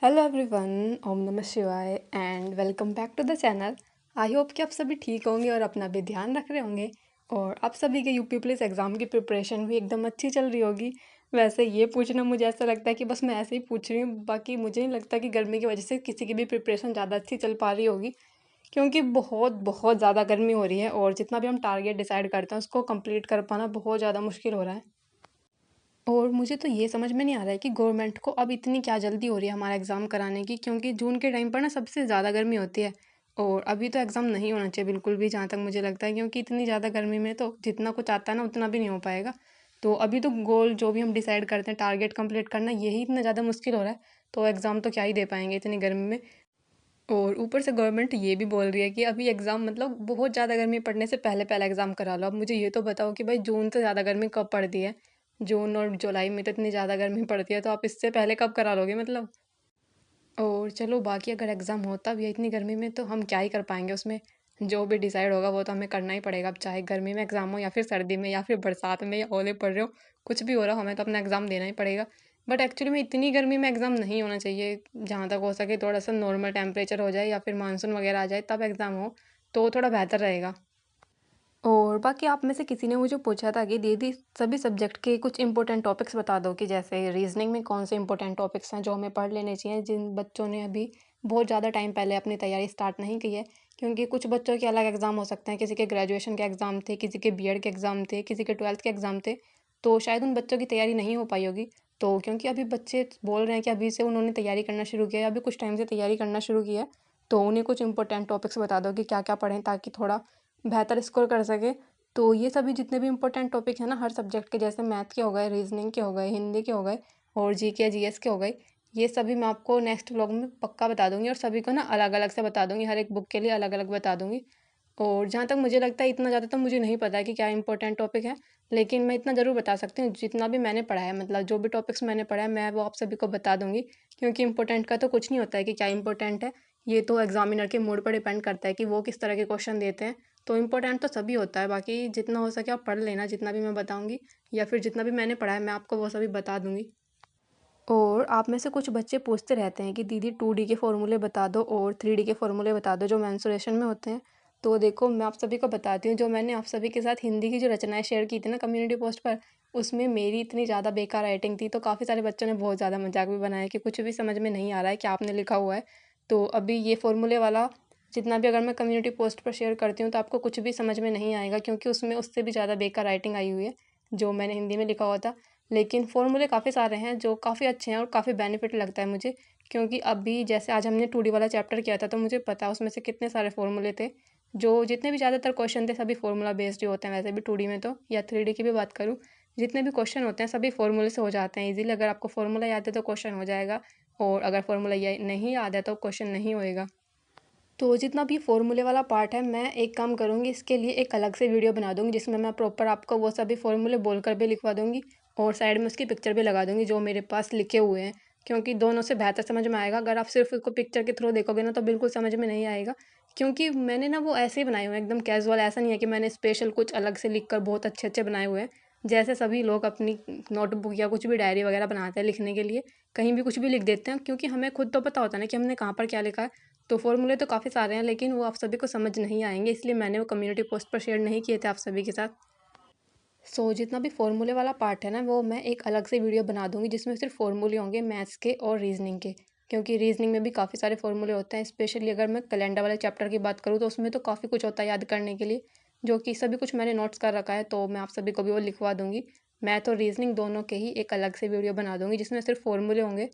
Hello everyone, ओम नमः शिवाय and welcome back to the channel. I hope कि आप सभी ठीक होंगे और अपना भी ध्यान रख रहे होंगे और आप सभी के यूपी पुलिस एग्ज़ाम की प्रिपरेशन भी एकदम अच्छी चल रही होगी। वैसे ये पूछना मुझे ऐसा लगता है कि बस मैं ऐसे ही पूछ रही हूँ, बाकी मुझे नहीं लगता कि गर्मी की वजह से किसी की भी प्रिपरेशन ज़्यादा अच्छी चल पा रही होगी, क्योंकि बहुत बहुत ज़्यादा गर्मी हो रही है और जितना भी हम टारगेट डिसाइड करते हैं उसको कंप्लीट कर पाना बहुत ज़्यादा मुश्किल हो रहा है। और मुझे तो ये समझ में नहीं आ रहा है कि गवर्नमेंट को अब इतनी क्या जल्दी हो रही है हमारा एग्ज़ाम कराने की, क्योंकि जून के टाइम पर ना सबसे ज़्यादा गर्मी होती है और अभी तो एग्ज़ाम नहीं होना चाहिए बिल्कुल भी, जहाँ तक मुझे लगता है, क्योंकि इतनी ज़्यादा गर्मी में तो जितना कुछ आता है ना उतना भी नहीं हो पाएगा। तो अभी तो गोल जो भी हम डिसाइड करते हैं टारगेट कंप्लीट करना, यही इतना ज़्यादा मुश्किल हो रहा है, तो एग्ज़ाम तो क्या ही दे पाएंगे इतनी गर्मी में। और ऊपर से गवर्नमेंट ये भी बोल रही है कि अभी एग्ज़ाम मतलब बहुत ज़्यादा गर्मी पड़ने से पहले पहले एग्ज़ाम करा लो। अब मुझे ये तो बताओ कि भाई जून से ज़्यादा गर्मी कब पड़ती है? जून और जुलाई में तो इतनी ज़्यादा गर्मी पड़ती है, तो आप इससे पहले कब करा लोगे मतलब? और चलो बाकी अगर एग्ज़ाम होता भी है इतनी गर्मी में तो हम क्या ही कर पाएंगे उसमें। जो भी डिसाइड होगा वो तो हमें करना ही पड़ेगा, अब चाहे गर्मी में एग्ज़ाम हो या फिर सर्दी में या फिर बरसात में या ओले पड़ रहे हो, कुछ भी हो रहा हो हमें तो अपना एग्ज़ाम देना ही पड़ेगा। बट एक्चुअली में इतनी गर्मी में एग्ज़ाम नहीं होना चाहिए, जहाँ तक हो सके थोड़ा सा नॉर्मल टेम्परेचर हो जाए या फिर मानसून वगैरह आ जाए तब एग्ज़ाम हो, तो थोड़ा बेहतर रहेगा। और बाकी आप में से किसी ने मुझे पूछा था कि दीदी सभी सब्जेक्ट के कुछ इंपॉर्टेंट टॉपिक्स बता दो, कि जैसे रीजनिंग में कौन से इंपॉर्टेंट टॉपिक्स हैं जो हमें पढ़ लेने चाहिए, जिन बच्चों ने अभी बहुत ज़्यादा टाइम पहले अपनी तैयारी स्टार्ट नहीं की है। क्योंकि कुछ बच्चों के अलग एग्ज़ाम हो सकते हैं, किसी के ग्रेजुएशन के एग्ज़ाम थे, किसी के बीएड के एग्ज़ाम थे, किसी के ट्वेल्थ के एग्ज़ाम थे, तो शायद उन बच्चों की तैयारी नहीं हो पाई होगी। तो क्योंकि अभी बच्चे बोल रहे हैं कि अभी से उन्होंने तैयारी करना शुरू किया है, अभी कुछ टाइम से तैयारी करना शुरू किया है, तो उन्हें कुछ इंपॉर्टेंट टॉपिक्स बता दो कि क्या क्या पढ़ें ताकि थोड़ा बेहतर स्कोर कर सके। तो ये सभी जितने भी इंपॉर्टेंट टॉपिक हैं ना हर सब्जेक्ट के, जैसे मैथ के हो गए, रीजनिंग के हो गए, हिंदी के हो गए और जीके जीएस के हो गए, ये सभी मैं आपको नेक्स्ट व्लॉग में पक्का बता दूंगी और सभी को ना अलग अलग से बता दूंगी, हर एक बुक के लिए अलग अलग बता दूंगी। और जहाँ तक मुझे लगता है इतना ज़्यादा तो मुझे नहीं पता है कि क्या इंपॉर्टेंट टॉपिक है, लेकिन मैं इतना ज़रूर बता सकती हूँ जितना भी मैंने पढ़ा है, मतलब जो भी टॉपिक्स मैंने पढ़ा है मैं वो आप सभी को बता दूंगी। क्योंकि इंपॉर्टेंट का तो कुछ नहीं होता है कि क्या इंपॉर्टेंट है, ये तो एग्जामिनर के मूड पर डिपेंड करता है कि वो किस तरह के क्वेश्चन देते हैं। तो इम्पोर्टेंट तो सभी होता है, बाकी जितना हो सके आप पढ़ लेना, जितना भी मैं बताऊंगी या फिर जितना भी मैंने पढ़ा है मैं आपको वो सभी बता दूंगी। और आप में से कुछ बच्चे पूछते रहते हैं कि दीदी 2D के फॉर्मूले बता दो और 3D के फॉर्मूले बता दो जो मेंसुरेशन में होते हैं। तो देखो मैं आप सभी को बताती हूँ, जो मैंने आप सभी के साथ हिंदी की जो रचनाएं शेयर की थी ना कम्युनिटी पोस्ट पर, उसमें मेरी इतनी ज़्यादा बेकार राइटिंग थी, तो काफ़ी सारे बच्चों ने बहुत ज़्यादा मजाक भी बनाया कि कुछ भी समझ में नहीं आ रहा है कि आपने लिखा हुआ है। तो अभी ये फॉर्मूले वाला जितना भी अगर मैं कम्युनिटी पोस्ट पर शेयर करती हूँ तो आपको कुछ भी समझ में नहीं आएगा, क्योंकि उसमें उससे भी ज़्यादा बेकार राइटिंग आई हुई है जो मैंने हिंदी में लिखा हुआ था। लेकिन फ़ॉर्मूले काफ़ी सारे हैं जो काफ़ी अच्छे हैं और काफ़ी बेनिफिट लगता है मुझे, क्योंकि अभी जैसे आज हमने 2D वाला चैप्टर किया था तो मुझे पता है उसमें से कितने सारे फ़ॉर्मूले थे। जो जितने भी ज़्यादातर क्वेश्चन थे सभी फ़ॉर्मूला बेस्ड ही होते हैं वैसे भी 2D में तो, या 3D की भी बात करूँ, जितने भी क्वेश्चन होते हैं सभी फ़ॉर्मूले से हो जाते हैं ईज़िली। अगर आपको फ़ॉर्मूला याद है तो क्वेश्चन हो जाएगा, और अगर फ़ॉर्मूला ये नहीं याद है तो क्वेश्चन नहीं होएगा। तो जितना भी फ़ॉर्मूले वाला पार्ट है मैं एक काम करूँगी, इसके लिए एक अलग से वीडियो बना दूँगी जिसमें मैं प्रॉपर आपको वो सभी फ़ॉर्मूले बोलकर भी लिखवा दूँगी और साइड में उसकी पिक्चर भी लगा दूँगी जो मेरे पास लिखे हुए हैं, क्योंकि दोनों से बेहतर समझ में आएगा। अगर आप सिर्फ उसको पिक्चर के थ्रू देखोगे ना तो बिल्कुल समझ में नहीं आएगा, क्योंकि मैंने ना वो ऐसे ही बनाए हुए हैं एकदम कैजुअल, ऐसा नहीं है कि मैंने स्पेशल कुछ अलग से लिख कर बहुत अच्छे अच्छे बनाए हुए हैं। जैसे सभी लोग अपनी नोटबुक या कुछ भी डायरी वगैरह बनाते हैं लिखने के लिए, कहीं भी कुछ भी लिख देते हैं, क्योंकि हमें खुद तो पता होता है ना कि हमने कहाँ पर क्या लिखा है। तो फ़ॉर्मूले तो काफ़ी सारे हैं लेकिन वो आप सभी को समझ नहीं आएँगे, इसलिए मैंने वो कम्युनिटी पोस्ट पर शेयर नहीं किए थे आप सभी के साथ। जितना भी फ़ॉर्मूले वाला पार्ट है ना वो मैं एक अलग से वीडियो बना दूँगी जिसमें सिर्फ फ़ॉर्मूले होंगे मैथ्स के और रीज़निंग के। क्योंकि रीज़निंग में भी काफ़ी सारे फ़ॉर्मूले होते हैं, स्पेशली अगर मैं कैलेंडर वाले चैप्टर की बात करूँ तो उसमें तो काफ़ी कुछ होता है याद करने के लिए, जो कि सभी कुछ मैंने नोट्स कर रखा है, तो मैं आप सभी को भी वो लिखवा दूँगी। मैथ और रीज़निंग दोनों के ही एक अलग से वीडियो बना दूँगी जिसमें सिर्फ फ़ॉर्मूले होंगे।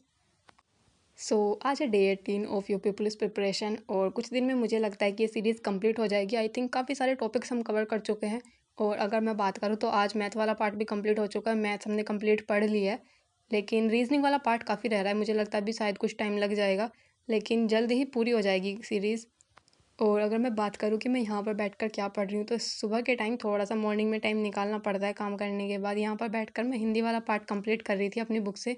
आज है day 18 of UP police preparation और कुछ दिन में मुझे लगता है कि ये सीरीज़ कंप्लीट हो जाएगी। आई थिंक काफ़ी सारे टॉपिक्स हम कवर कर चुके हैं। और अगर मैं बात करूँ तो आज मैथ वाला पार्ट भी कंप्लीट हो चुका है, मैथ्स हमने कंप्लीट पढ़ लिया है। लेकिन रीजनिंग वाला पार्ट काफ़ी रह रहा है, मुझे लगता है अभी शायद कुछ टाइम लग जाएगा, लेकिन जल्द ही पूरी हो जाएगी सीरीज़। और अगर मैं बात करूँ कि मैं यहाँ पर बैठकर क्या पढ़ रही हूँ, तो सुबह के टाइम थोड़ा सा मॉर्निंग में टाइम निकालना पड़ता है काम करने के बाद, यहाँ पर बैठकर मैं हिंदी वाला पार्ट कंप्लीट कर रही थी अपनी बुक से।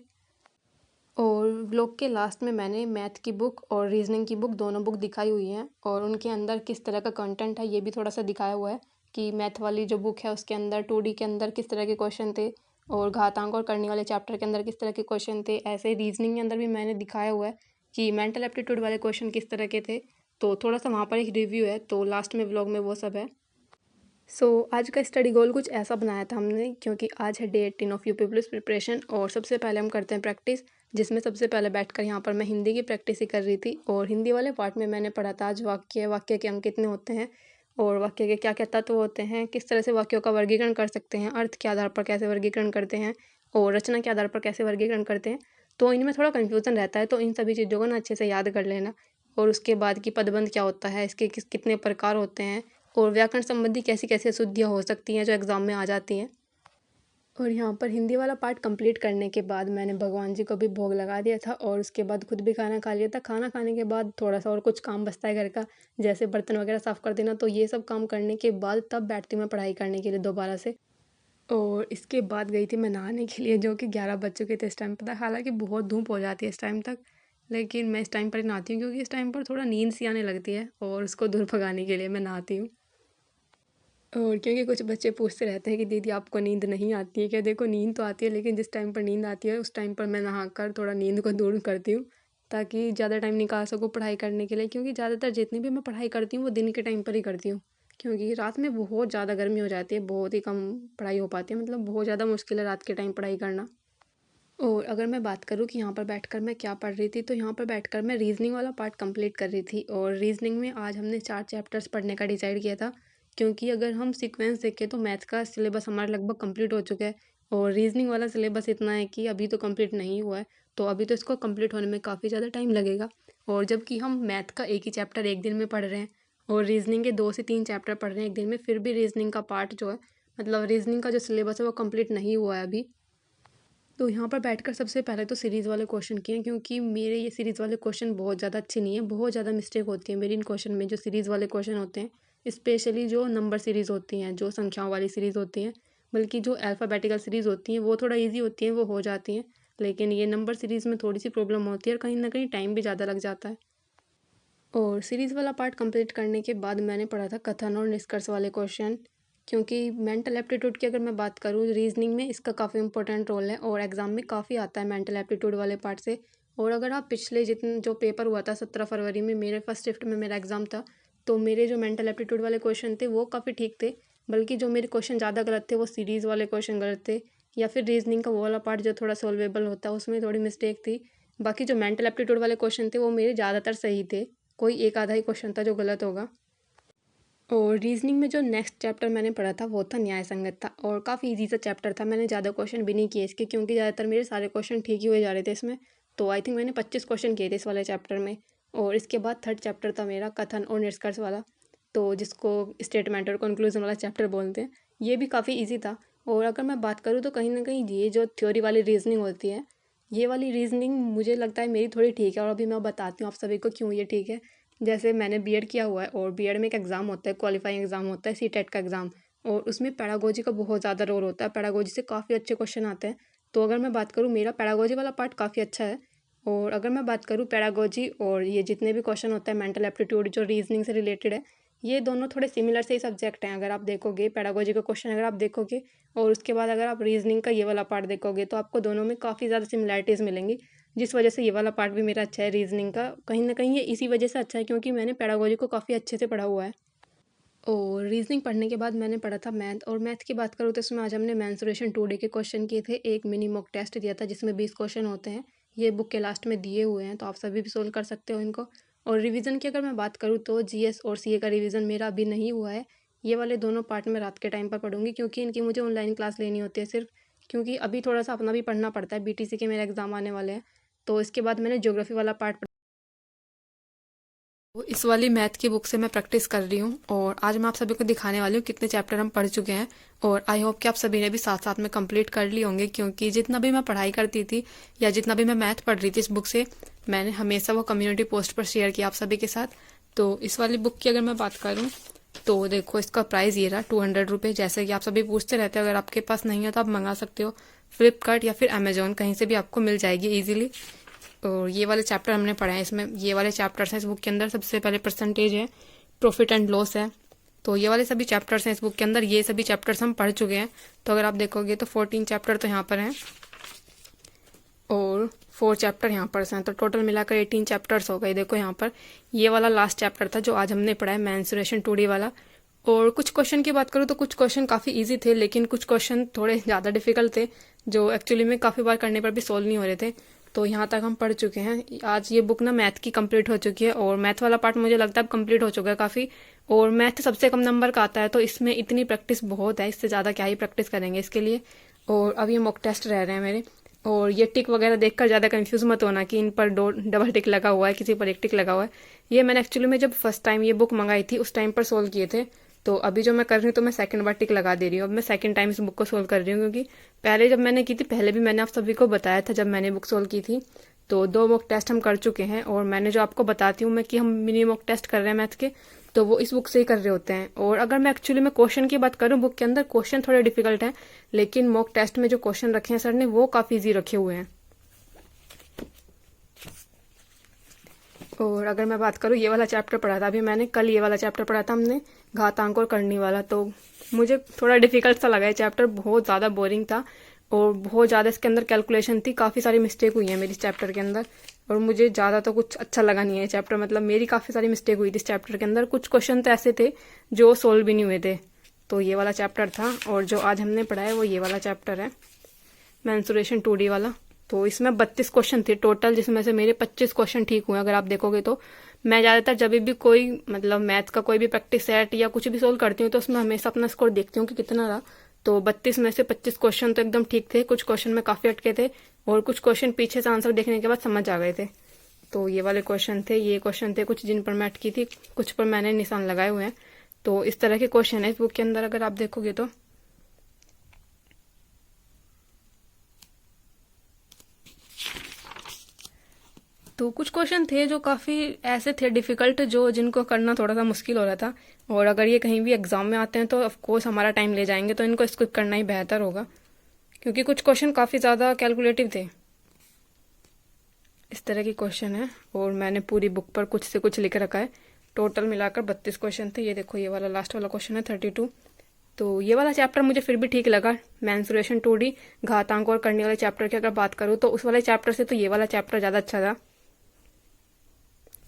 और व्लॉग के लास्ट में मैंने मैथ की बुक और रीजनिंग की बुक दोनों बुक दिखाई हुई हैं और उनके अंदर किस तरह का कंटेंट है ये भी थोड़ा सा दिखाया हुआ है, कि मैथ वाली जो बुक है उसके अंदर 2D के अंदर किस तरह के क्वेश्चन थे और घातांक और करने वाले चैप्टर के अंदर किस तरह के क्वेश्चन थे, ऐसे रीजनिंग के अंदर भी मैंने दिखाया हुआ है कि मेंटल एप्टीट्यूड वाले क्वेश्चन किस तरह के थे, तो थोड़ा सा वहाँ पर एक रिव्यू है, तो लास्ट में व्लॉग में वो सब है। आज का स्टडी गोल कुछ ऐसा बनाया था हमने, क्योंकि आज है day 18 of UP police preparation. और सबसे पहले हम करते हैं प्रैक्टिस, जिसमें सबसे पहले बैठकर यहाँ पर मैं हिंदी की प्रैक्टिस ही कर रही थी। और हिंदी वाले पार्ट में मैंने पढ़ा था आज वाक्य के अंक कितने होते हैं, और वाक्य के क्या क्या तत्व होते हैं, किस तरह से वाक्यों का वर्गीकरण कर सकते हैं, अर्थ के आधार पर कैसे वर्गीकरण करते हैं, और रचना के आधार पर कैसे वर्गीकरण करते हैं। तो इनमें थोड़ा कन्फ्यूज़न रहता है, तो इन सभी चीज़ों को ना अच्छे से याद कर लेना। और उसके बाद कि पदबंध क्या होता है, इसके कितने प्रकार होते हैं, और व्याकरण संबंधी कैसी कैसी अशुद्धियाँ हो सकती हैं जो एग्ज़ाम में आ जाती हैं। और यहाँ पर हिंदी वाला पार्ट कंप्लीट करने के बाद मैंने भगवान जी को भी भोग लगा दिया था, और उसके बाद खुद भी खाना खा लिया था। खाना खाने के बाद थोड़ा सा और कुछ काम बचता है घर का, जैसे बर्तन वगैरह साफ़ कर देना, तो ये सब काम करने के बाद तब बैठती हूँ मैं पढ़ाई करने के लिए दोबारा से। और इसके बाद गई थी मैं नहाने के लिए, जो कि 11 बज चुके थे इस टाइम पर। हालांकि बहुत धूप हो जाती है इस टाइम तक, लेकिन मैं इस टाइम पर ही नहाती हूँ, क्योंकि इस टाइम पर थोड़ा नींद सी आने लगती है, और उसको दूर भगाने के लिए मैं नहाती हूँ। और क्योंकि कुछ बच्चे पूछते रहते हैं कि दीदी आपको नींद नहीं आती है क्या? देखो, नींद तो आती है, लेकिन जिस टाइम पर नींद आती है उस टाइम पर मैं नहाकर थोड़ा नींद को दूर करती हूँ, ताकि ज़्यादा टाइम निकाल सकूँ पढ़ाई करने के लिए। क्योंकि ज़्यादातर जितनी भी मैं पढ़ाई करती हूँ वो दिन के टाइम पर ही करती हूँ, क्योंकि रात में बहुत ज़्यादा गर्मी हो जाती है, बहुत ही कम पढ़ाई हो पाती है, मतलब बहुत ज़्यादा मुश्किल है रात के टाइम पढ़ाई करना। और अगर मैं बात करूँ कि यहाँ पर बैठकर मैं क्या पढ़ रही थी, तो यहाँ पर बैठकर मैं रीज़निंग वाला पार्ट कंप्लीट कर रही थी। और रीज़निंग में आज हमने 4 चैप्टर्स पढ़ने का डिसाइड किया था, क्योंकि अगर हम सीक्वेंस देखें तो मैथ का सिलेबस हमारा लगभग कंप्लीट हो चुका है, और रीज़निंग वाला सिलेबस इतना है कि अभी तो कंप्लीट नहीं हुआ है, तो अभी तो इसको कंप्लीट होने में काफ़ी ज़्यादा टाइम लगेगा। और जबकि हम मैथ का एक ही चैप्टर एक दिन में पढ़ रहे हैं, और रीज़निंग के 2 से 3 चैप्टर पढ़ रहे हैं एक दिन में, फिर भी रीज़निंग का पार्ट जो है, मतलब रीज़निंग का जो सिलेबस है वो कंप्लीट नहीं हुआ है अभी। तो यहाँ पर बैठकर सबसे पहले तो सीरीज़ वाले क्वेश्चन किए हैं, क्योंकि मेरे ये सीरीज़ वाले क्वेश्चन बहुत ज़्यादा अच्छे नहीं है, बहुत ज़्यादा मिस्टेक होती है मेरी इन क्वेश्चन में। जो सीरीज़ वाले क्वेश्चन होते हैं, स्पेशली जो नंबर सीरीज़ होती हैं, जो संख्याओं वाली सीरीज़ होती हैं, बल्कि जो अल्फ़ाबेटिकल सीरीज़ होती हैं वो थोड़ा ईजी होती हैं, वो हो जाती हैं। लेकिन ये नंबर सीरीज़ में थोड़ी सी प्रॉब्लम होती है, और कहीं ना कहीं टाइम भी ज़्यादा लग जाता है। और सीरीज़ वाला पार्ट कंप्लीट करने के बाद मैंने पढ़ा था कथन और निष्कर्ष वाले क्वेश्चन, क्योंकि मेंटल एप्टीट्यूड की अगर मैं बात करूँ, रीजनिंग में इसका काफ़ी इंपॉर्टेंट रोल है, और एग्ज़ाम में काफ़ी आता है मेंटल एप्टीट्यूड वाले पार्ट से। और अगर आप पिछले जितने जो पेपर हुआ था 17 फरवरी में, मेरे फर्स्ट शिफ्ट में मेरा एग्ज़ाम था, तो मेरे जो मेंटल एप्टीट्यूड वाले क्वेश्चन थे वो काफ़ी ठीक थे। बल्कि जो मेरे क्वेश्चन ज़्यादा गलत थे वो सीरीज़ वाले क्वेश्चन गलत थे, या फिर रीजनिंग का वो वाला पार्ट जो थोड़ा सॉल्वेबल होता है उसमें थोड़ी मिस्टेक थी। बाकी जो मेंटल एप्टीट्यूड वाले क्वेश्चन थे वो मेरे ज़्यादातर सही थे, कोई एक आधा ही क्वेश्चन था जो गलत होगा। और रीजनिंग में जो नेक्स्ट चैप्टर मैंने पढ़ा था वो था न्याय संगत था, और काफ़ी इजी सा चैप्टर था। मैंने ज़्यादा क्वेश्चन भी नहीं किए इसके, क्योंकि ज़्यादातर मेरे सारे क्वेश्चन ठीक ही हुए जा रहे थे इसमें। तो आई थिंक मैंने 25 क्वेश्चन किए थे इस वाले चैप्टर में। और इसके बाद थर्ड चैप्टर था मेरा कथन और निष्कर्ष वाला, तो जिसको स्टेटमेंट और कंक्लूजन वाला चैप्टर बोलते हैं। ये भी काफ़ी ईजी था। और अगर मैं बात करूँ तो कहीं ना कहीं ये जो थ्योरी वाली रीजनिंग होती है, ये वाली रीजनिंग मुझे लगता है मेरी थोड़ी ठीक है, और अभी मैं बताती हूँ आप सभी को क्यों ये ठीक है। जैसे मैंने बीएड किया हुआ है, और बीएड में एक एग्ज़ाम होता है, क्वालिफाइंग एग्ज़ाम होता है, सीटेट का एग्ज़ाम। और उसमें पैडागोजी का बहुत ज़्यादा रोल होता है, पैडागोजी से काफ़ी अच्छे क्वेश्चन आते हैं। तो अगर मैं बात करूँ, मेरा पैडागोजी वाला पार्ट काफ़ी अच्छा है। और अगर मैं बात करूँ पैडागोजी और ये जितने भी क्वेश्चन होता है मेंटल एप्टीट्यूड जो रीजनिंग से रिलेटेड है, ये दोनों थोड़े सिमिलर से ही सब्जेक्ट हैं। अगर आप देखोगे पैडागोजी का क्वेश्चन अगर आप देखोगे, और उसके बाद अगर आप रीजनिंग का ये वाला पार्ट देखोगे, तो आपको दोनों में काफ़ी ज़्यादा सिमिलैरिटीज़ मिलेंगी, जिस वजह से ये वाला पार्ट भी मेरा अच्छा है रीजनिंग का। कहीं ना कहीं ये इसी वजह से अच्छा है, क्योंकि मैंने पैडागोजी को काफ़ी अच्छे से पढ़ा हुआ है। और रीजनिंग पढ़ने के बाद मैंने पढ़ा था मैथ। और मैथ की बात करूँ तो इसमें आज हमने मेंसुरेशन 2D के क्वेश्चन किए थे, एक मिनी मॉक टेस्ट दिया था जिसमें 20 क्वेश्चन होते हैं। ये बुक के लास्ट में दिए हुए हैं, तो आप सभी भी सोल्व कर सकते हो इनको। और रिवीजन की अगर मैं बात करूँ तो जीएस और सीए का रिवीजन मेरा अभी नहीं हुआ है। ये वाले दोनों पार्ट मैं रात के टाइम पर पढ़ूंगी, क्योंकि इनकी मुझे ऑनलाइन क्लास लेनी होती है सिर्फ, क्योंकि अभी थोड़ा सा अपना भी पढ़ना पड़ता है, बीटीसी के मेरे एग्जाम आने वाले हैं। तो इसके बाद मैंने ज्योग्राफी वाला पार्ट, तो इस वाली मैथ की बुक से मैं प्रैक्टिस कर रही हूँ, और आज मैं आप सभी को दिखाने वाली हूँ कितने चैप्टर हम पढ़ चुके हैं। और आई होप कि आप सभी ने भी साथ साथ में कंप्लीट कर लिए होंगे, क्योंकि जितना भी मैं पढ़ाई करती थी या जितना भी मैं मैथ पढ़ रही थी इस बुक से, मैंने हमेशा वो कम्युनिटी पोस्ट पर शेयर किया आप सभी के साथ। तो इस वाली बुक की अगर मैं बात करूँ तो देखो, इसका प्राइस ये रहा 200 रुपये। जैसे कि आप सभी पूछते रहते हो, अगर आपके पास नहीं है तो आप मंगा सकते हो फ्लिपकार्ट या फिर अमेजोन, कहीं से भी आपको मिल जाएगी ईजिली। और ये वाले चैप्टर हमने पढ़े हैं इसमें, ये वाले चैप्टर्स हैं इस बुक के अंदर। सबसे पहले परसेंटेज है, प्रॉफिट एंड लॉस है, तो ये वाले सभी चैप्टर्स हैं इस बुक के अंदर। ये सभी चैप्टर्स हम पढ़ चुके हैं। तो अगर आप देखोगे तो 14 चैप्टर तो यहाँ पर हैं। और 4 चैप्टर यहाँ पर हैं, तो टोटल मिलाकर 18 चैप्टर्स हो गए। देखो यहाँ पर ये वाला लास्ट चैप्टर था जो आज हमने पढ़ा है, मेंस्ट्रुएशन 2D वाला। और कुछ क्वेश्चन की बात करूँ तो कुछ क्वेश्चन काफ़ी इजी थे, लेकिन कुछ क्वेश्चन थोड़े ज़्यादा डिफिकल्ट थे जो एक्चुअली में काफ़ी बार करने पर भी सोल्व नहीं हो रहे थे। तो यहाँ तक हम पढ़ चुके हैं। आज ये बुक ना मैथ की कंप्लीट हो चुकी है, और मैथ वाला पार्ट मुझे लगता है अब कंप्लीट हो चुका है काफ़ी। और मैथ सबसे कम नंबर का आता है, तो इसमें इतनी प्रैक्टिस बहुत है, इससे ज़्यादा क्या ही प्रैक्टिस करेंगे इसके लिए। और अब ये मॉक टेस्ट रह रहे हैं मेरे। और ये टिक वगैरह देखकर ज़्यादा कंफ्यूज मत होना कि इन पर दो डबल टिक लगा हुआ है, किसी पर एक टिक लगा हुआ है। ये मैंने एक्चुअली में जब फर्स्ट टाइम ये बुक मंगाई थी उस टाइम पर सोल्व किए थे। तो अभी जो मैं कर रही हूँ तो मैं सेकंड बार टिक लगा दे रही हूँ। अब मैं सेकंड टाइम इस बुक को सोल्व कर रही हूँ, क्योंकि पहले जब मैंने की थी, पहले भी मैंने आप सभी को बताया था जब मैंने बुक सोल्व की थी। तो 2 मॉक टेस्ट हम कर चुके हैं, और मैंने जो आपको बताती हूँ मैं कि हम मिनी मॉक टेस्ट कर रहे हैं मैथ के, तो वो इस बुक से ही कर रहे होते हैं। और अगर मैं एक्चुअली में क्वेश्चन की बात करूँ, बुक के अंदर क्वेश्चन थोड़े डिफिकल्ट हैं, लेकिन मॉक टेस्ट में जो क्वेश्चन रखे हैं सर ने वो काफ़ी ईजी रखे हुए हैं। और अगर मैं बात करूँ, ये वाला चैप्टर पढ़ा था अभी मैंने, कल ये वाला चैप्टर पढ़ा था हमने, घातांक और करनी वाला। तो मुझे थोड़ा डिफिकल्ट सा लगा ये चैप्टर, बहुत ज़्यादा बोरिंग था, और बहुत ज़्यादा इसके अंदर कैलकुलेशन थी, काफ़ी सारी मिस्टेक हुई है मेरी इस चैप्टर के अंदर। और मुझे ज़्यादा तो कुछ अच्छा लगा नहीं है चैप्टर, मतलब मेरी काफ़ी सारी मिस्टेक हुई थी इस चैप्टर के अंदर। कुछ क्वेश्चन तो ऐसे थे जो सोल्व भी नहीं हुए थे। तो ये वाला चैप्टर था, और जो आज हमने पढ़ा है वो ये वाला चैप्टर है, मेंस्ट्रुएशन 2D वाला। तो इसमें 32 क्वेश्चन थे टोटल, जिसमें से मेरे 25 क्वेश्चन ठीक हुए। अगर आप देखोगे तो मैं ज़्यादातर जब भी कोई मतलब मैथ का कोई भी प्रैक्टिस सेट या कुछ भी सोल्व करती हूँ तो उसमें हमेशा अपना स्कोर देखती हूँ कि कितना रहा। तो 32 में से 25 क्वेश्चन तो एकदम ठीक थे, कुछ क्वेश्चन में काफ़ी अटके थे, और कुछ क्वेश्चन पीछे से आंसर देखने के बाद समझ आ गए थे। तो ये वाले क्वेश्चन थे, ये क्वेश्चन थे कुछ जिन पर मैं अटकी थी, कुछ पर मैंने निशान लगाए हुए हैं। तो इस तरह के क्वेश्चन है इस बुक के अंदर अगर आप देखोगे तो। तो कुछ क्वेश्चन थे जो काफ़ी ऐसे थे डिफ़िकल्ट, जो जिनको करना थोड़ा सा मुश्किल हो रहा था। और अगर ये कहीं भी एग्ज़ाम में आते हैं तो ऑफ कोर्स हमारा टाइम ले जाएंगे, तो इनको स्किप करना ही बेहतर होगा, क्योंकि कुछ क्वेश्चन काफ़ी ज़्यादा कैलकुलेटिव थे। इस तरह की क्वेश्चन है, और मैंने पूरी बुक पर कुछ से कुछ लिख रखा है। टोटल मिलाकर 32 क्वेश्चन थे। ये देखो ये वाला लास्ट वाला क्वेश्चन है 32। तो ये वाला चैप्टर मुझे फिर भी ठीक लगा, मेंस्ट्रुएशन 2D घातांक और करने वाले चैप्टर की अगर बात करूँ तो उस वाले चैप्टर से तो ये वाला चैप्टर ज़्यादा अच्छा था।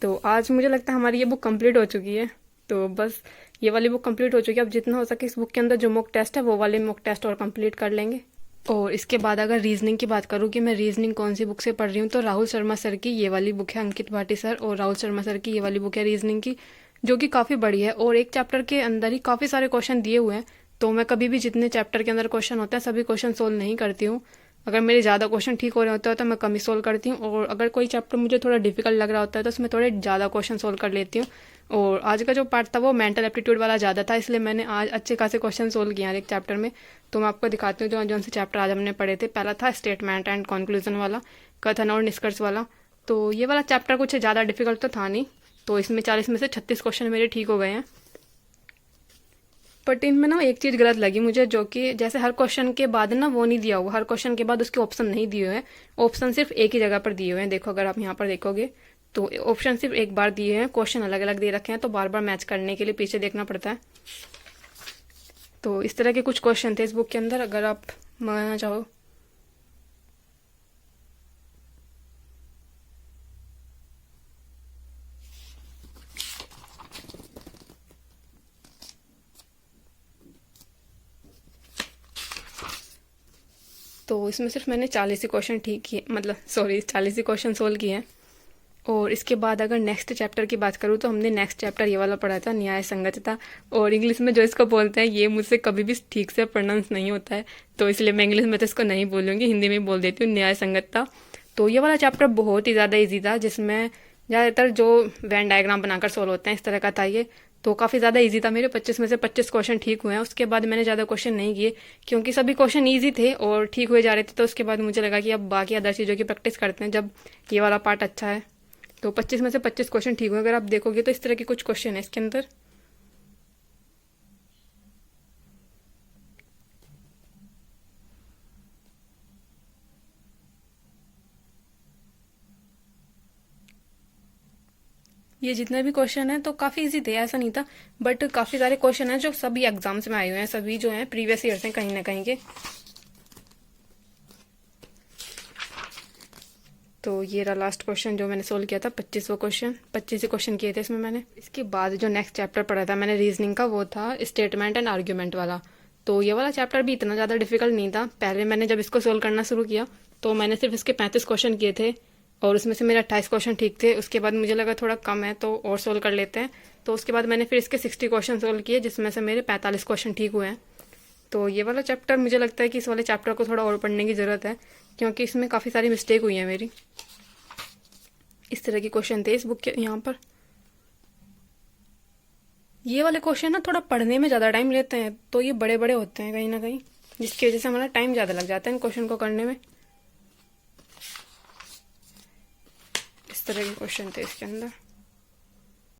तो आज मुझे लगता है हमारी ये बुक कंप्लीट हो चुकी है। तो बस ये वाली बुक कंप्लीट हो चुकी है। अब जितना हो सके इस बुक के अंदर जो मॉक टेस्ट है वो वाले मॉक टेस्ट और कंप्लीट कर लेंगे। और इसके बाद अगर रीजनिंग की बात करूँ कि मैं रीजनिंग कौन सी बुक से पढ़ रही हूँ, तो राहुल शर्मा सर की ये वाली बुक है, अंकित भाटी सर और राहुल शर्मा सर की ये वाली बुक है रीजनिंग की, जो कि काफ़ी बड़ी है, और एक चैप्टर के अंदर ही काफ़ी सारे क्वेश्चन दिए हुए हैं। तो मैं कभी भी जितने चैप्टर के अंदर क्वेश्चन होते हैं सभी क्वेश्चन सोल्व नहीं करती हूँ। अगर मेरे ज़्यादा क्वेश्चन ठीक हो रहे होते हैं तो मैं कम ही सोल्व करती हूँ, और अगर कोई चैप्टर मुझे थोड़ा डिफिकल्ट लग रहा होता है तो उसमें थोड़े ज़्यादा क्वेश्चन सोल्व कर लेती हूँ। और आज का जो पार्ट था वो मेंटल एप्टीट्यूड वाला ज़्यादा था, इसलिए मैंने आज अच्छे खासे क्वेश्चन सोल्व किए हैं एक चैप्टर में। तो मैं आपको दिखाती हूँ जो जौन से चैप्टर आज हमने पढ़े थे। पहला था स्टेटमेंट एंड कंक्लूजन वाला, कथन और निष्कर्ष वाला। तो ये वाला चैप्टर कुछ ज़्यादा डिफिकल्ट तो था नहीं, तो इसमें 40 में से 36 क्वेश्चन मेरे ठीक हो गए हैं। बट इनमें ना एक चीज़ गलत लगी मुझे, जो कि जैसे हर क्वेश्चन के बाद ना वो नहीं दिया हुआ, हर क्वेश्चन के बाद उसके ऑप्शन नहीं दिए हुए हैं। ऑप्शन सिर्फ एक ही जगह पर दिए हुए हैं। देखो अगर आप यहाँ पर देखोगे तो ऑप्शन सिर्फ एक बार दिए हैं, क्वेश्चन अलग अलग दे रखे हैं, तो बार बार मैच करने के लिए पीछे देखना पड़ता है। तो इस तरह के कुछ क्वेश्चन थे इस बुक के अंदर, अगर आप मंगाना चाहो। तो इसमें सिर्फ मैंने 40 ही क्वेश्चन ठीक किए, मतलब सॉरी 40 ही क्वेश्चन सोल्व किए हैं। और इसके बाद अगर नेक्स्ट चैप्टर की बात करूँ तो हमने नेक्स्ट चैप्टर ये वाला पढ़ा था, न्याय संगतता। और इंग्लिश में जो इसको बोलते हैं ये मुझसे कभी भी ठीक से प्रोनाउंस नहीं होता है, तो इसलिए मैं इंग्लिश में तो इसको नहीं बोलूँगी, हिंदी में बोल देती हूँ, न्याय संगतता। तो ये वाला चैप्टर बहुत ही ज़्यादा ईजी था, जिसमें ज़्यादातर जो वैन डायग्राम बनाकर सोल्व होते हैं इस तरह का था ये। तो काफ़ी ज़्यादा इजी था, मेरे 25 में से 25 क्वेश्चन ठीक हुए हैं। उसके बाद मैंने ज़्यादा क्वेश्चन नहीं किए, क्योंकि सभी क्वेश्चन इजी थे और ठीक हुए जा रहे थे। तो उसके बाद मुझे लगा कि अब बाकी अदर चीज़ों की प्रैक्टिस करते हैं जब ये वाला पार्ट अच्छा है। तो 25 में से 25 क्वेश्चन ठीक हुए। अगर आप देखोगे तो इस तरह के कुछ क्वेश्चन है इसके अंदर। ये जितने भी क्वेश्चन हैं तो काफ़ी इजी थे, ऐसा नहीं था, बट काफ़ी सारे क्वेश्चन हैं जो सभी एग्जाम्स में आए हुए हैं, सभी जो हैं प्रीवियस ईयर से कहीं ना कहीं के। तो ये रहा लास्ट क्वेश्चन जो मैंने सोल्व किया था, 25वां क्वेश्चन, 25 ही क्वेश्चन किए थे इसमें मैंने। इसके बाद जो नेक्स्ट चैप्टर पढ़ा था मैंने रीजनिंग का, वो था स्टेटमेंट एंड आर्ग्यूमेंट वाला। तो ये वाला चैप्टर भी इतना ज़्यादा डिफिकल्ट नहीं था। पहले मैंने जब इसको सोल्व करना शुरू किया तो मैंने सिर्फ इसके 35 क्वेश्चन किए थे और उसमें से मेरे 28 क्वेश्चन ठीक थे। उसके बाद मुझे लगा थोड़ा कम है तो और सोल्व कर लेते हैं, तो उसके बाद मैंने फिर इसके 60 क्वेश्चन सोल्व किए जिसमें से मेरे 45 क्वेश्चन ठीक हुए हैं। तो ये वाला चैप्टर मुझे लगता है कि इस वाले चैप्टर को थोड़ा और पढ़ने की ज़रूरत है, क्योंकि इसमें काफ़ी सारी मिस्टेक हुई है मेरी। इस तरह के क्वेश्चन थे इस बुक के यहाँ पर। ये वाले क्वेश्चन ना थोड़ा पढ़ने में ज़्यादा टाइम लेते हैं, तो ये बड़े बड़े होते हैं कहीं ना कहीं, जिसकी वजह से हमारा टाइम ज़्यादा लग जाता है इन क्वेश्चन को करने में। इस तरह के क्वेश्चन थे इसके अंदर।